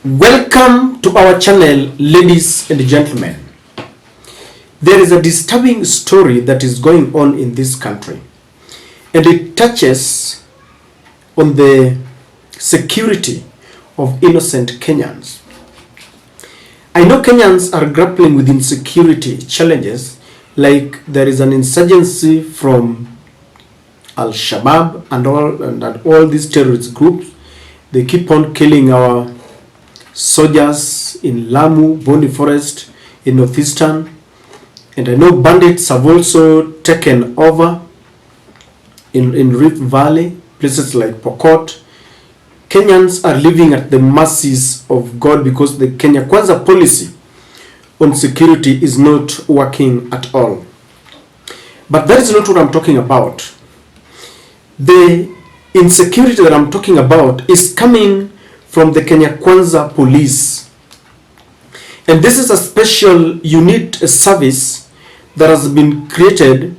Welcome to our channel, ladies and gentlemen. There is a disturbing story that is going on in this country, and it touches on the security of innocent Kenyans. I know Kenyans are grappling with insecurity challenges, like there is an insurgency from Al-Shabaab and all these terrorist groups. They keep on killing our soldiers in Lamu, Boni Forest, in Northeastern. And I know bandits have also taken over in Rift Valley, places like Pokot. Kenyans are living at the mercies of God because the Kenya Kwanza policy on security is not working at all. But that is not what I'm talking about. The insecurity that I'm talking about is coming from the Kenya Kwanza police. And this is a special unit service that has been created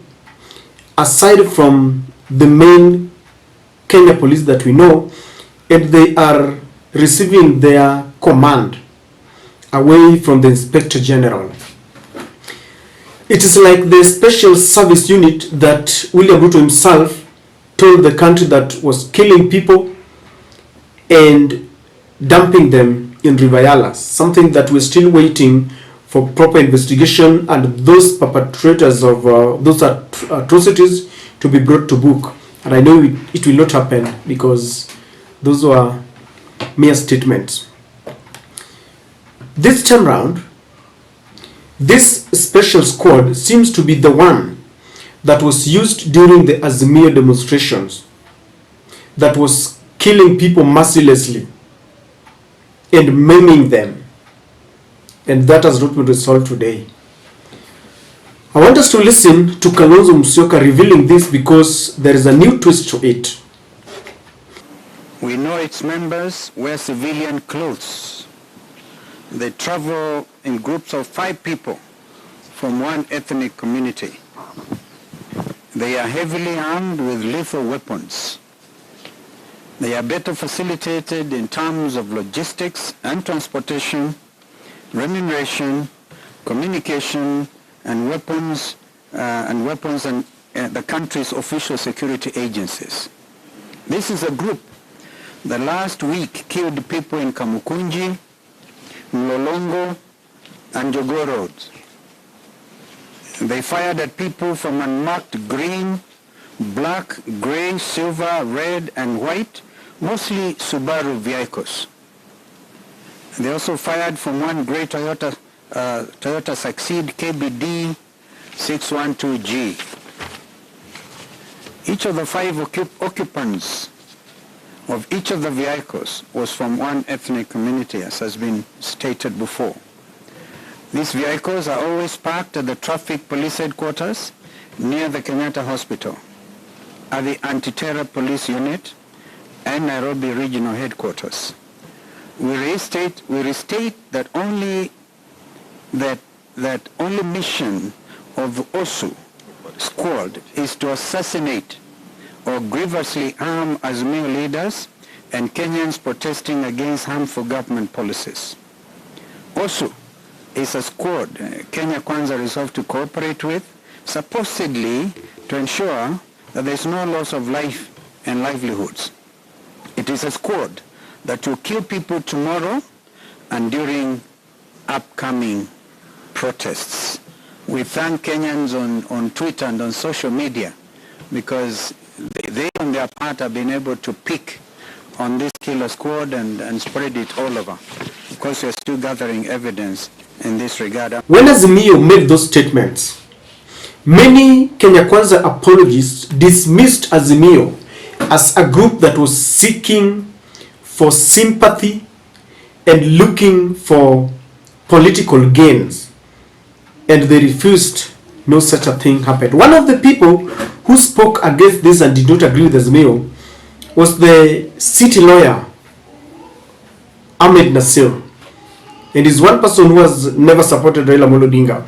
aside from the main Kenya police that we know, and they are receiving their command away from the Inspector General. It is like the special service unit that William Ruto himself told the country that was killing people and dumping them in River, something that we're still waiting for proper investigation and those perpetrators of those atrocities to be brought to book. And I know it will not happen because those were mere statements. This time round, this special squad seems to be the one that was used during the Azimio demonstrations, that was killing people mercilessly and maiming them. And that has not been resolved today. I want us to listen to Kalonzo Musyoka revealing this because there is a new twist to it. We know its members wear civilian clothes. They travel in groups of 5 people from one ethnic community. They are heavily armed with lethal weapons. They are better facilitated in terms of logistics and transportation, remuneration, communication, and weapons and the country's official security agencies. This is a group that last week killed people in Kamukunji, Mlolongo, and Jogoo roads. They fired at people from unmarked green, black, gray, silver, red, and white, mostly Subaru vehicles. They also fired from one gray Toyota Succeed KBD 612G. Each of the 5 occupants of each of the vehicles was from one ethnic community, as has been stated before. These vehicles are always parked at the traffic police headquarters near the Kenyatta Hospital, at the Anti-Terror Police Unit, and Nairobi Regional Headquarters. We restate that only mission of the OSU squad is to assassinate or grievously harm Azimio leaders and Kenyans protesting against harmful government policies. OSU is a squad Kenya Kwanza resolved to cooperate with, supposedly to ensure that there is no loss of life and livelihoods. It is a squad that will kill people tomorrow and during upcoming protests. We thank Kenyans on Twitter and on social media because they on their part have been able to pick on this killer squad and spread it all over. Of course, we are still gathering evidence in this regard. When Azimio made those statements, many Kenya Kwanza apologists dismissed Azimio as a group that was seeking for sympathy and looking for political gains, and they refused. No such a thing happened. One of the people who spoke against this and did not agree with Azimio was the city lawyer, Ahmed Nassir, and is one person who has never supported Raila Odinga,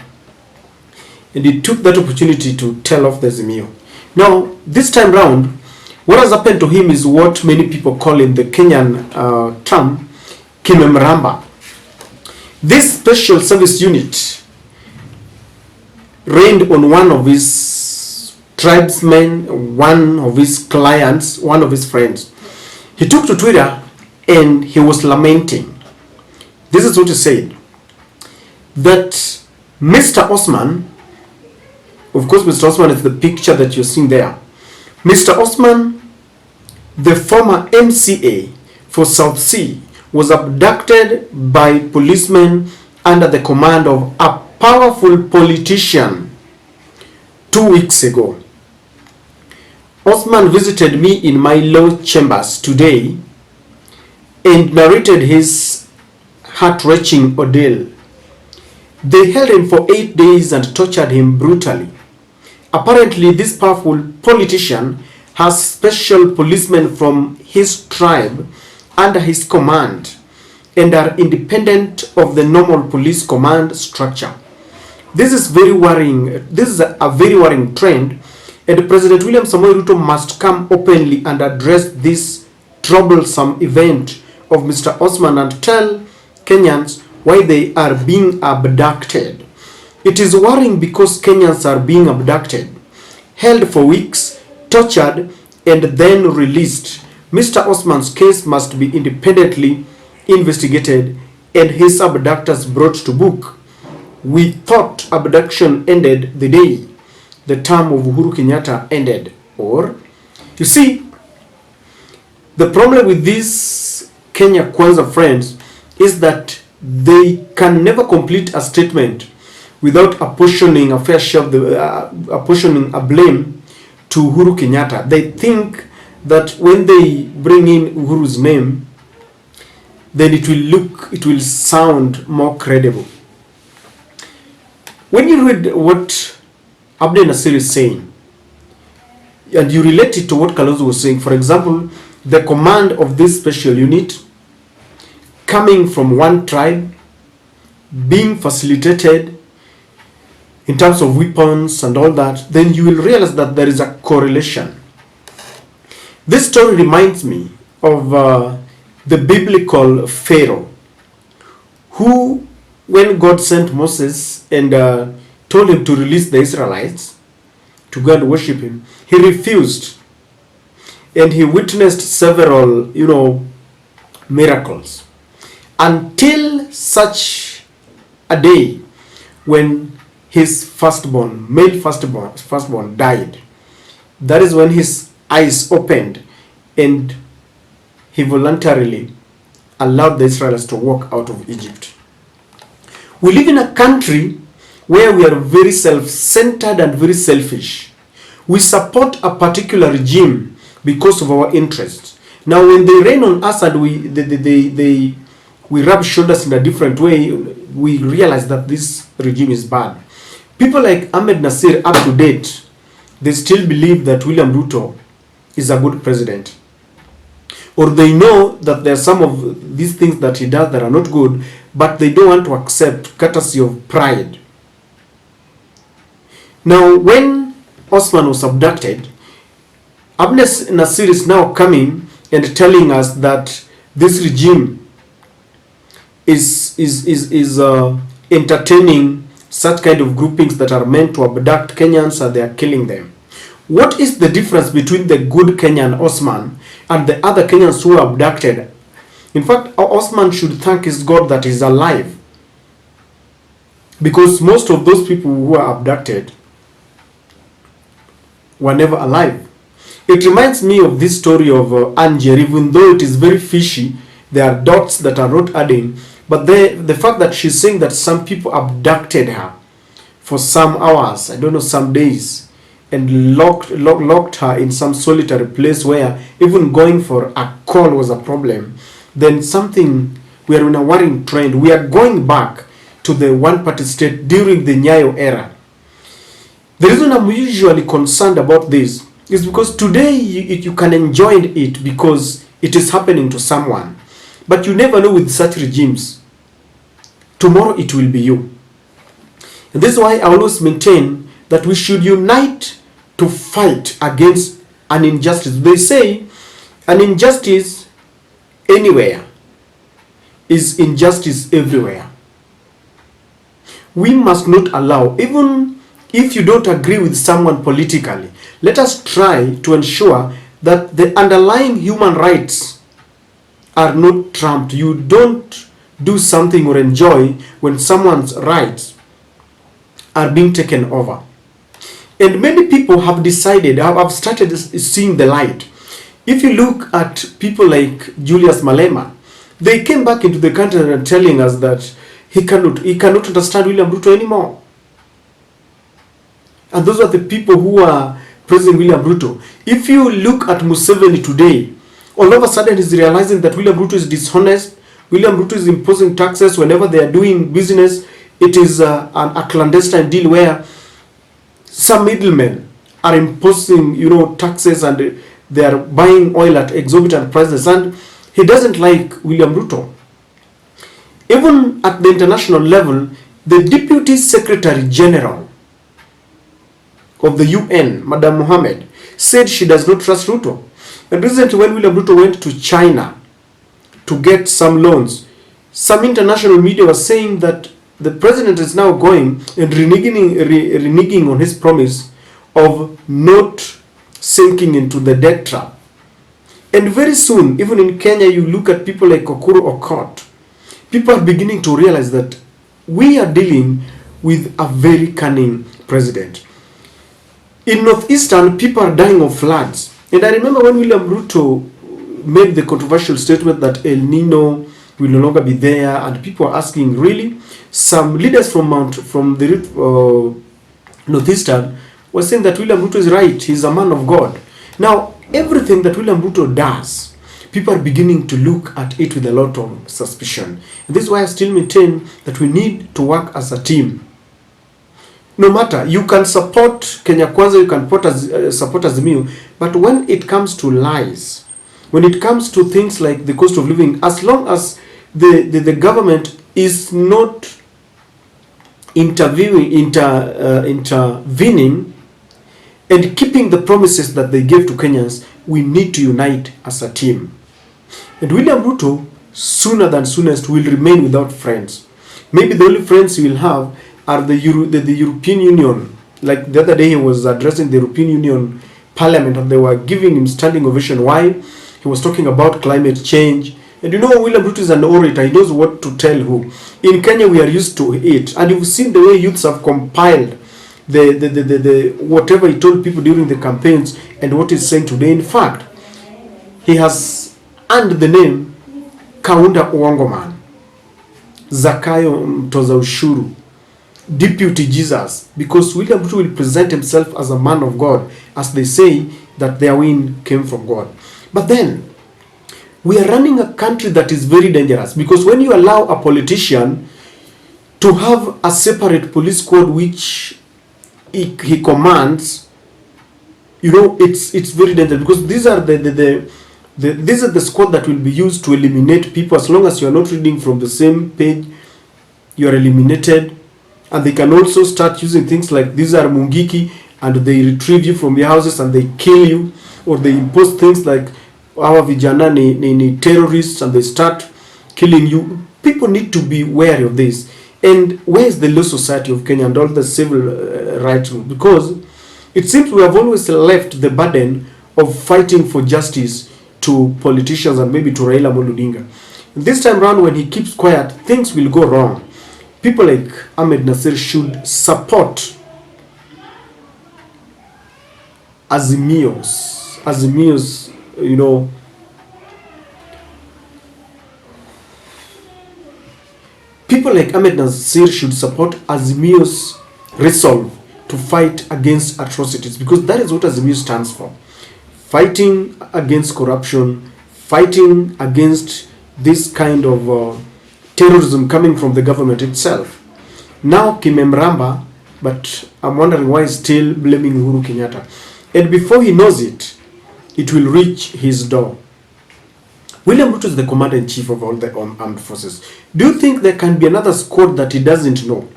and he took that opportunity to tell off the Azimio. Now, this time round, what has happened to him is what many people call in the Kenyan term kimemramba. This special service unit rained on one of his tribesmen, one of his clients, one of his friends. He took to Twitter and he was lamenting. This is what he said, that Mr. Osman, of course Mr. Osman is the picture that you're seeing there. Mr. Osman, the former MCA for South Sea, was abducted by policemen under the command of a powerful politician 2 weeks ago. Osman visited me in my law chambers today and narrated his heart-wrenching ordeal. They held him for 8 days and tortured him brutally. Apparently, this powerful politician has special policemen from his tribe under his command and are independent of the normal police command structure. This is very worrying. This is a very worrying trend, and President William Samoei Ruto must come openly and address this troublesome event of Mr. Osman and tell Kenyans why they are being abducted. It is worrying because Kenyans are being abducted, held for weeks, tortured, and then released. Mr. Osman's case must be independently investigated and his abductors brought to book. We thought abduction ended the day the term of Uhuru Kenyatta ended. Or, you see, the problem with these Kenya Kwanza friends is that they can never complete a statement without apportioning a fair share of the apportioning a blame to Uhuru Kenyatta. They think that when they bring in Uhuru's name, then it will sound more credible. When you read what Amed Nassir is saying, and you relate it to what Kalonzo was saying, for example, the command of this special unit coming from one tribe, being facilitated in terms of weapons and all that, then you will realize that there is a correlation. This story reminds me of the biblical Pharaoh, who, when God sent Moses and told him to release the Israelites to go and worship him, he refused. And he witnessed several, miracles. Until such a day when his male firstborn died. That is when his eyes opened and he voluntarily allowed the Israelites to walk out of Egypt. We live in a country where we are very self-centered and very selfish. We support a particular regime because of our interests. Now, when they rain on us and we rub shoulders in a different way, we realize that this regime is bad. People like Ahmed Nassir, up to date, they still believe that William Ruto is a good president. Or they know that there are some of these things that he does that are not good, but they don't want to accept, courtesy of pride. Now, when Osman was abducted, Ahmed Nassir is now coming and telling us that this regime is entertaining such kind of groupings that are meant to abduct Kenyans and they are killing them. What is the difference between the good Kenyan Osman and the other Kenyans who are abducted? In fact, Osman should thank his God that he's alive, because most of those people who are abducted were never alive. It reminds me of this story of Angie, even though it is very fishy. There are dots that are not adding, but the fact that she's saying that some people abducted her for some hours, I don't know, some days, and locked her in some solitary place where even going for a call was a problem, then we are in a worrying trend. We are going back to the one-party state during the Nyayo era. The reason I'm usually concerned about this is because today you can enjoy it because it is happening to someone. But you never know with such regimes. Tomorrow it will be you. And this is why I always maintain that we should unite to fight against an injustice. They say an injustice anywhere is injustice everywhere. We must not allow, even if you don't agree with someone politically, let us try to ensure that the underlying human rights are not trumped. You don't do something or enjoy when someone's rights are being taken over. And many people have decided, have started seeing the light. If you look at people like Julius Malema, they came back into the country and telling us that he cannot understand William Ruto anymore. And those are the people who are praising William Ruto. If you look at Museveni today, all of a sudden he's realizing that William Ruto is dishonest. William Ruto is imposing taxes whenever they are doing business. It is a clandestine deal where some middlemen are imposing, taxes, and they are buying oil at exorbitant prices. And he doesn't like William Ruto. Even at the international level, the Deputy Secretary General of the UN, Madam Mohammed, said she does not trust Ruto. And recently when William Ruto went to China to get some loans, some international media was saying that the president is now going and reneging on his promise of not sinking into the debt trap. And very soon, even in Kenya, you look at people like Okuru Okot, people are beginning to realize that we are dealing with a very cunning president. In Northeastern, people are dying of floods. And I remember when William Ruto made the controversial statement that El Nino will no longer be there, and people are asking, really? Some leaders from the Northeastern were saying that William Ruto is right, he's a man of God. Now, everything that William Ruto does, people are beginning to look at it with a lot of suspicion. And this is why I still maintain that we need to work as a team. No matter, you can support Kenya Kwanza, you can support Azimio, but when it comes to lies, when it comes to things like the cost of living, as long as the government is not intervening and keeping the promises that they gave to Kenyans, we need to unite as a team. And William Ruto, sooner than soonest, will remain without friends. Maybe the only friends he will have are the European Union. Like the other day, he was addressing the European Union Parliament, and they were giving him standing ovation. Why? He was talking about climate change. And William Ruto is an orator. He knows what to tell who. In Kenya, we are used to it. And you've seen the way youths have compiled the whatever he told people during the campaigns and what he's saying today. In fact, he has earned the name Kaunda Uongoman, Zakayo Mtoza Ushuru, Deputy Jesus, because William Ruto will present himself as a man of God, as they say that their win came from God. But then, we are running a country that is very dangerous, because when you allow a politician to have a separate police squad which he commands, it's very dangerous, because these are these are the squad that will be used to eliminate people. As long as you are not reading from the same page, you are eliminated. And they can also start using things like, these are Mungiki, and they retrieve you from your houses and they kill you, or they impose things like our vijana ni terrorists, and they start killing you. People need to be wary of this. And where is the law society of Kenya and all the civil rights? Because it seems we have always left the burden of fighting for justice to politicians and maybe to Raila Odinga. This time around, when he keeps quiet, things will go wrong. People like Amed Nassir should support Azimio's, people like Ahmed Nassir should support Azimio's resolve to fight against atrocities, because that is what Azimio stands for. Fighting against corruption, fighting against this kind of terrorism coming from the government itself. Now Kimemramba, but I'm wondering why he's still blaming Uhuru Kenyatta. And before he knows it, it will reach his door. William Ruto is the commander-in-chief of all the armed forces. Do you think there can be another squad that he doesn't know?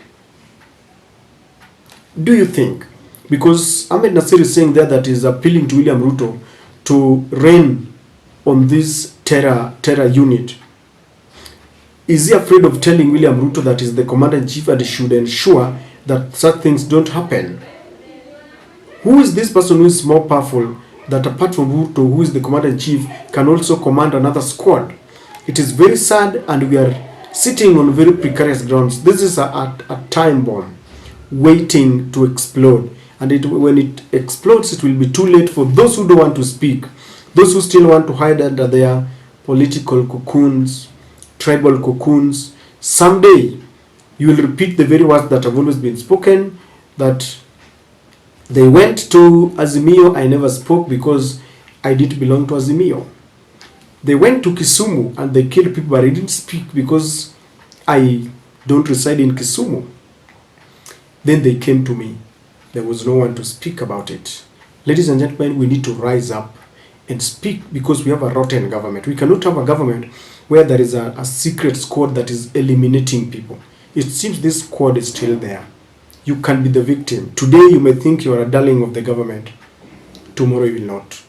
Do you think? Because Ahmed Nassir is saying there that he's appealing to William Ruto to rein on this terror unit. Is he afraid of telling William Ruto that is the commander-in-chief and should ensure that such things don't happen? Who is this person who is more powerful that apart from Ruto, who is the commander-in-chief, can also command another squad? It is very sad, and we are sitting on very precarious grounds. This is a time bomb waiting to explode. And when it explodes, it will be too late for those who don't want to speak, those who still want to hide under their political cocoons, tribal cocoons. Someday, you will repeat the very words that have always been spoken, that they went to Azimio, I never spoke because I didn't belong to Azimio. They went to Kisumu and they killed people, but I didn't speak because I don't reside in Kisumu. Then they came to me. There was no one to speak about it. Ladies and gentlemen, we need to rise up and speak because we have a rotten government. We cannot have a government where there is a secret squad that is eliminating people. It seems this squad is still there. You can be the victim. Today you may think you are a darling of the government. Tomorrow you will not.